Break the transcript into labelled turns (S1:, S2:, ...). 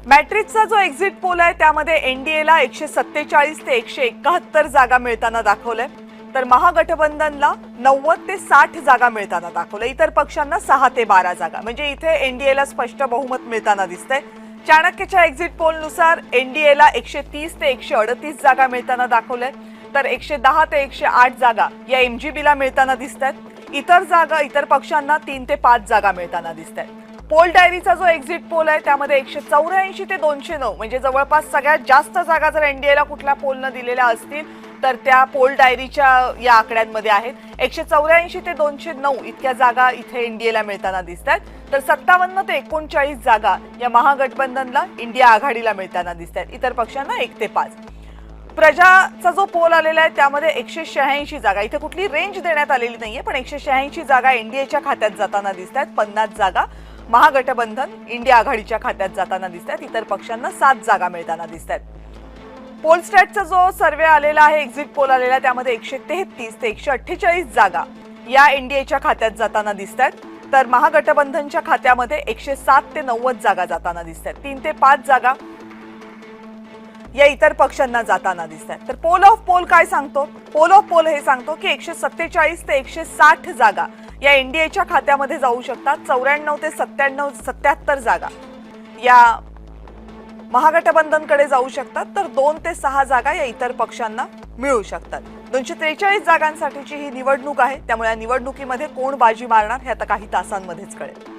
S1: मॅट्रिक्सचा जो exit poll आहे त्यामध्ये एनडीएला 147 ते 171 जागा मिळताना दाखवलंय, तर महागठबंधनला 90 ते 60 जागा मिळताना दाखवलंय. इतर पक्षांना 6 ते 12 जागा, म्हणजे इथे एनडीएला स्पष्ट बहुमत मिळताना दिसतंय. चाणक्यच्या एक्झिट पोलनुसार एनडीएला 130 ते 138 जागा मिळताना दाखवलंय, तर 110 ते 108 जागा या एमजीबीला मिळताना दिसतात. इतर पक्षांना 3 ते 5 जागा मिळताना दिसतात. पोल डायरीचा जो एक्झिट पोल आहे त्यामध्ये 184 ते 209, म्हणजे जवळपास सगळ्यात जास्त जागा जर एनडीएला कुठल्या पोलनं दिलेल्या असतील तर त्या पोल डायरीच्या या आकड्यांमध्ये आहेत. 184 ते 209 इतक्या जागा इथे एनडीएला मिळताना दिसतात, तर 57 ते 39 जागा या महागठबंधनला इंडिया आघाडीला मिळताना दिसतात. इतर पक्षांना 1 ते 5. प्रजाचा जो पोल आलेला आहे त्यामध्ये 186 जागा, इथे कुठली रेंज देण्यात आलेली नाहीये, पण 186 जागा एनडीएच्या खात्यात जाताना दिसतात. 50 जागा महागठबंधन इंडिया आघाडीच्या खात्यात जाताना दिसतात. इतर पक्षांना 7 जागा मिळताना दिसतात. पोलस्टॅटचा जो सर्वे आलेला आहे, एक्झिट पोल आलेला आहे, त्यामध्ये 133 ते 148 जागा या एनडीएच्या खात्यात जाताना दिसतात, तर महागठबंधनच्या खात्यामध्ये 107 ते 90 जागा जाताना दिसतात. 3 ते 5 जागा या इतर पक्षांना जाताना दिसतात. तर पोल ऑफ पोल काय सांगतो? पोल ऑफ पोल हे सांगतो की 147 ते 160 जागा या एनडीएच्या खात्यामध्ये जाऊ शकतात. 94 ते 77 जागा या महागठबंधनकडे जाऊ शकतात, तर 2 ते 6 जागा या इतर पक्षांना मिळू शकतात. 243 जागांसाठीची ही निवडणूक आहे, त्यामुळे या निवडणुकीमध्ये कोण बाजी मारणार हे आता काही तासांमध्येच कळेल.